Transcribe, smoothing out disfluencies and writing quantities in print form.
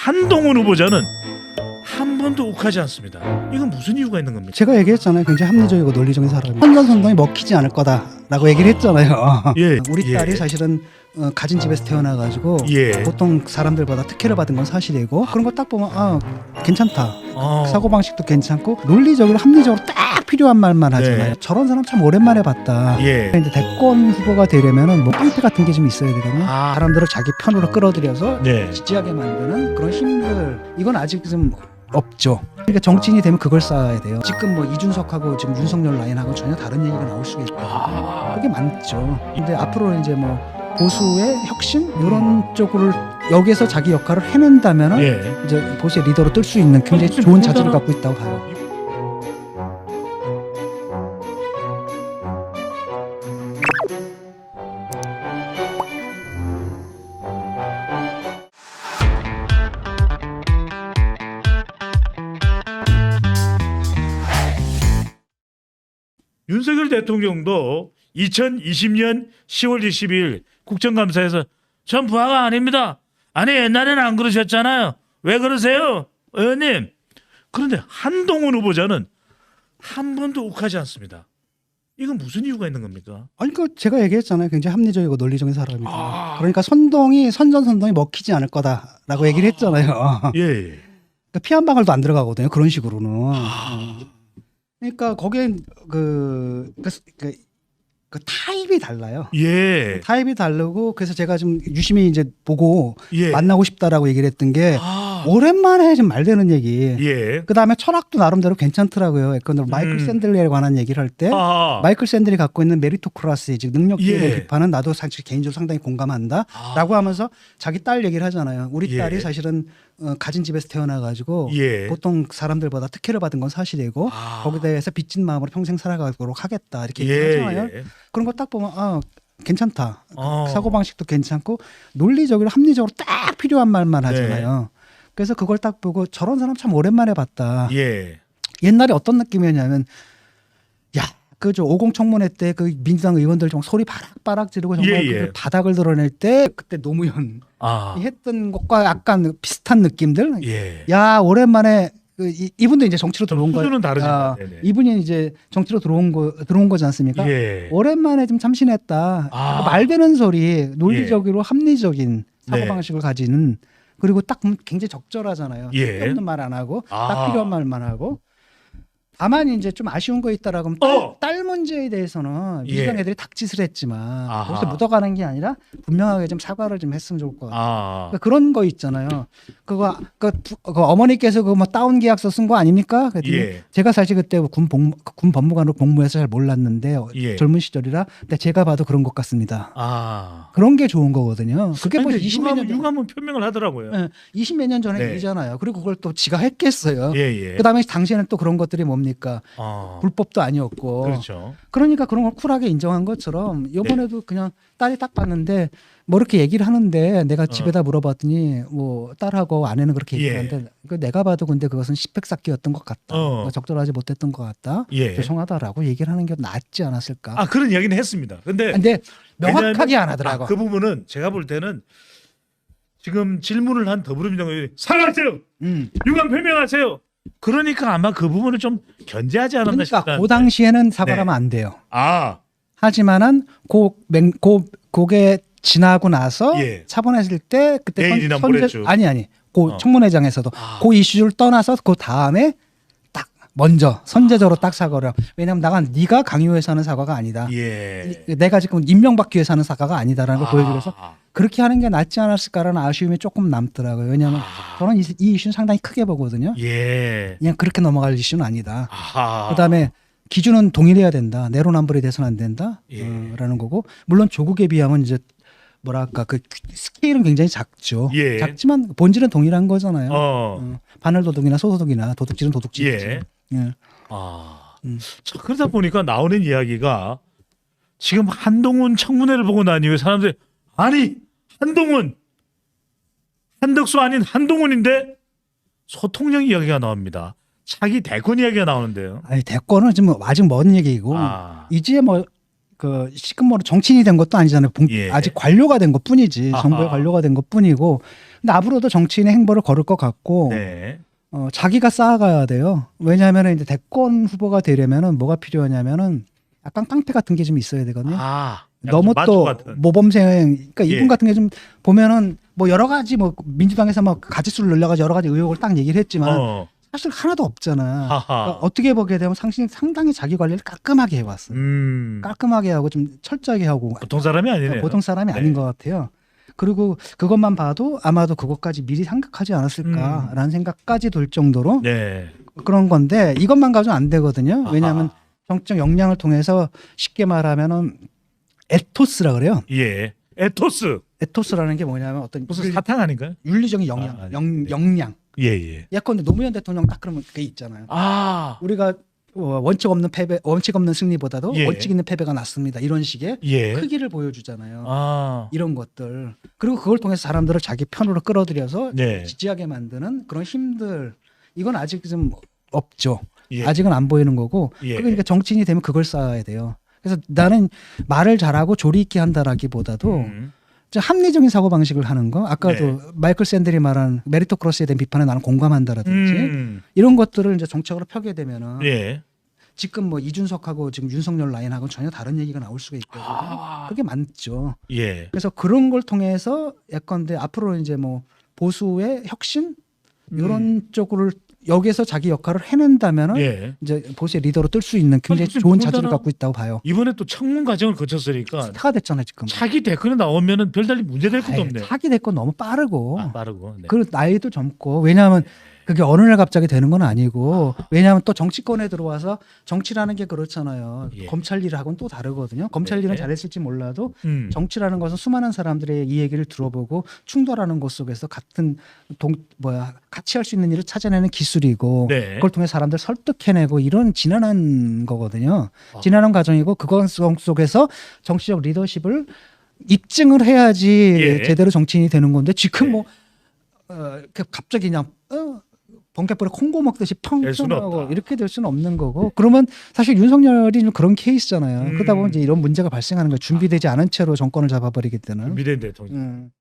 한동훈 후보자는 한 번도 욱하지 않습니다. 이건 무슨 이유가 있는 겁니까? 제가 얘기했잖아요. 굉장히 합리적이고 논리적인 사람이 선전선동이 먹히지 않을 거다라고 얘기를 했잖아요. 예, 우리 딸이 예. 사실은 가진 집에서 태어나가지고 예. 보통 사람들보다 특혜를 받은 건 사실이고 그런 거 딱 보면 괜찮다. 사고방식도 괜찮고 논리적으로 합리적으로 딱 필요한 말만 하잖아요. 네. 저런 사람 참 오랜만에 봤다. 예. 이제 대권 후보가 되려면은 뭐 깡패 같은 게 좀 있어야 되거든요. 사람들을 자기 편으로 끌어들여서 네. 지지하게 만드는 그런 힘들 이건 아직 좀 없죠. 그러니까 정치인이 되면 그걸 쌓아야 돼요. 지금 뭐 이준석하고 지금 윤석열 라인하고 전혀 다른 얘기가 나올 수가 있고 그게 많죠. 근데 앞으로 이제 뭐 보수의 혁신 이런 쪽으로 여기에서 자기 역할을 해낸다면은 예. 이제 보수의 리더로 뜰 수 있는 굉장히 아니, 좋은 그거는- 자질을 갖고 있다고 봐요. 윤석열 대통령도 2020년 10월 22일 국정감사에서 전 부하가 아닙니다. 아니 옛날에는 안 그러셨잖아요. 왜 그러세요? 의원님. 그런데 한동훈 후보자는 한 번도 욱하지 않습니다. 이건 무슨 이유가 있는 겁니까? 아니 그 제가 얘기했잖아요. 굉장히 합리적이고 논리적인 사람이다. 그러니까 선전선동이 먹히지 않을 거다라고 얘기를 했잖아요. 예. 그러니까 피 한 방울도 안 들어가거든요. 그런 식으로는. 그러니까 거기엔 그 타입이 달라요. 예. 타입이 다르고 그래서 제가 좀 유심히 이제 보고 예. 만나고 싶다라고 얘기를 했던 게 오랜만에 좀 말되는 얘기. 예. 그 다음에 철학도 나름대로 괜찮더라고요. 마이클 샌들리에 관한 얘기를 할 때 마이클 샌들이 갖고 있는 메리토크라시 즉 능력주의 예. 비판은 나도 사실 개인적으로 상당히 공감한다라고 하면서 자기 딸 얘기를 하잖아요. 우리 예. 딸이 사실은 가진 집에서 태어나가지고 예. 보통 사람들보다 특혜를 받은 건 사실이고 거기에 대해서 빚진 마음으로 평생 살아가도록 하겠다 이렇게 얘기하잖아요. 예. 그런 거 딱 보면 괜찮다. 사고방식도 괜찮고 논리적으로 합리적으로 딱 필요한 말만 하잖아요. 그래서 그걸 딱 보고 저런 사람 참 오랜만에 봤다. 예. 옛날에 어떤 느낌이었냐면 그저 50 청문회 때 그 민주당 의원들 좀 소리 바락바락 지르고 정말 예, 예. 그 바닥을 드러낼 때 그때 노무현 했던 것과 약간 비슷한 느낌들. 예. 야 오랜만에 이분도 이제 정치로 들어온 거예요. 수준은 다르지만. 네네. 이분이 이제 정치로 들어온 거지 않습니까? 예. 오랜만에 좀 참신했다. 말되는 소리, 논리적으로 합리적인 사고방식을 가지는 그리고 딱 보면 굉장히 적절하잖아요. 예. 쓸데없는 말 안 하고 딱 필요한 말만 하고. 다만 이제 좀 아쉬운 거 있다라고 하면 딸 문제에 대해서는 민주당 애들이 닭짓을 했지만 거기서 묻어가는 게 아니라 분명하게 좀 사과를 좀 했으면 좋을 것 같아요. 그러니까 그런 거 있잖아요. 그거 어머니께서 그거 뭐 다운 계약서 쓴 거 아닙니까? 그랬더니 예. 제가 사실 그때 군 법무관으로 복무해서 잘 몰랐는데 예. 젊은 시절이라 근데 제가 봐도 그런 것 같습니다. 그런 게 좋은 거거든요. 그게 뭐 20몇 년 유감은 표명을 하더라고요. 20몇 년 전에 네. 일이잖아요. 그리고 그걸 또 지가 했겠어요. 예. 그다음에 당시에는 또 그런 것들이 뭡니까? 불법도 아니었고. 그렇죠. 그러니까 그런 걸 쿨하게 인정한 것처럼 이번에도 그냥 딸이 딱 봤는데 뭐 이렇게 얘기를 하는데 내가 집에다 물어봤더니 뭐 딸하고 아내는 그렇게 얘기하는데 내가 봐도 근데 그것은 시팩쌓기였던 것 같다. 적절하지 못했던 것 같다. 죄송하다라고 얘기를 하는 게 낫지 않았을까. 그런 이야기는 했습니다. 근데 명확하게 안 하더라고. 그 부분은 제가 볼 때는 지금 질문을 한 더불어민주당 의원이 사과하세요. 유감 표명하세요. 그러니까 아마 그 부분을 좀 견제하지 않았나 그러니까 싶다. 그 당시에는 사과를 하면 안 돼요. 하지만은 그게 지나고 나서 차분해질 때 그때 내일이나 모레쯤. 그 청문회장에서도 그 이슈를 떠나서 그 다음에 딱 먼저 선제적으로 딱 사과를. 왜냐하면 네가 강요해서 하는 사과가 아니다. 내가 지금 임명받기 위해서 하는 사과가 아니다라는 걸 보여주기 위해서 그렇게 하는 게 낫지 않았을까라는 아쉬움이 조금 남더라고요. 왜냐하면 저는 이 이슈는 상당히 크게 보거든요. 그냥 그렇게 넘어갈 이슈는 아니다. 그다음에 기준은 동일해야 된다. 내로남불이 돼서는 안 된다. 라는 거고 물론 조국에 비하면 이제 뭐랄까 그 스케일은 굉장히 작죠. 작지만 본질은 동일한 거잖아요. 반을도둑이나 소도둑이나 도둑질은 도둑질이지. 자, 그러다 보니까 나오는 이야기가 지금 한동훈 청문회를 보고 난 이후에 사람들이 아니 한동훈 한덕수 아닌 한동훈인데 소통령 이야기가 나옵니다. 차기 대권 이야기가 나오는데요. 아니 대권은 지금 아직 먼 얘기고 이제 뭐 그 지금 뭐 정치인이 된 것도 아니잖아요. 아직 관료가 된 것뿐이지. 정부의 관료가 된 것뿐이고 근데 앞으로도 정치인의 행보를 걸을 것 같고 네. 자기가 쌓아가야 돼요. 왜냐하면 이제 대권 후보가 되려면은 뭐가 필요하냐면은 약간 깡패 같은 게 좀 있어야 되거든요. 아, 너무 마초 또 같은. 모범생, 그러니까 예. 이분 같은 게 좀 보면은 뭐 여러 가지 뭐 민주당에서 뭐 가지수를 늘려가지고 여러 가지 의혹을 딱 얘기를 했지만 사실 하나도 없잖아. 하하. 그러니까 어떻게 보게 되면 상당히 자기 관리를 깔끔하게 해왔어. 깔끔하게 하고 좀 철저하게 하고 보통 사람이 아니네요. 보통 사람이 네. 아닌 것 같아요. 그리고 그것만 봐도 아마도 그것까지 미리 생각하지 않았을까라는 생각까지 들 정도로 네. 그런 건데 이것만 가지고 안 되거든요. 아하. 왜냐하면 정책 역량을 통해서 쉽게 말하면은 에토스라 그래요. 예. 에토스. 에토스라는 게 뭐냐면 어떤 무슨 사탕 아닌가요? 윤리적인 역량, 아, 역량. 예, 예. 예컨대 노무현 대통령 딱 그러면 그게 있잖아요. 아. 우리가 원칙 없는 패배, 원칙 없는 승리보다도 예. 원칙 있는 패배가 낫습니다. 이런 식의 예. 크기를 보여주잖아요. 아. 이런 것들. 그리고 그걸 통해서 사람들을 자기 편으로 끌어들여서 네. 지지하게 만드는 그런 힘들. 이건 아직 좀 없죠. 예. 아직은 안 보이는 거고. 예. 그러니까 정치인이 되면 그걸 쌓아야 돼요. 그래서 나는 말을 잘하고 조리 있게 한다라기보다도 좀 합리적인 사고 방식을 하는 거. 아까도 네. 마이클 샌들이 말한 메리토크러시에 대한 비판에 나는 공감한다라든지 이런 것들을 이제 정책으로 펴게 되면은 예. 지금 뭐 이준석하고 지금 윤석열 라인하고는 전혀 다른 얘기가 나올 수가 있거든요. 그게 많죠. 예. 그래서 그런 걸 통해서 예컨대 앞으로 이제 뭐 보수의 혁신 이런 쪽으로 여기에서 자기 역할을 해낸다면은 예. 이제 보수의 리더로 뜰 수 있는 굉장히 아니, 좋은 더군다나 자질을 갖고 있다고 봐요. 이번에 또 청문 과정을 거쳤으니까 스타가 됐잖아요 지금. 차기 대권에 나오면은 별달리 문제될 것도 아이, 없네. 차기 됐건 너무 빠르고 아, 빠르고. 네. 그리고 나이도 젊고 왜냐하면 그게 어느 날 갑자기 되는 건 아니고 왜냐하면 또 정치권에 들어와서 정치라는 게 그렇잖아요. 예. 검찰 일하고는 또 다르거든요. 검찰 일은 네. 잘했을지 몰라도 음. 정치라는 것은 수많은 사람들의 이 얘기를 들어보고 충돌하는 것 속에서 같은 같이 할 수 있는 일을 찾아내는 기술이고 네. 그걸 통해 사람들 설득해내고 이런 지난한 거거든요. 아. 지난한 과정이고 그것 속에서 정치적 리더십을 입증을 해야지 예. 제대로 정치인이 되는 건데 지금 네. 뭐 이렇게 갑자기 그냥 번개불에 콩고 먹듯이 펑 될 수는 튀어나오고 없다. 이렇게 될 수는 없는 거고 그러면 사실 윤석열이 좀 그런 케이스잖아요. 음. 그러다 보면 이제 이런 문제가 발생하는 거예요. 준비되지 않은 채로 정권을 잡아버리기 때문에. 준비된 대통령.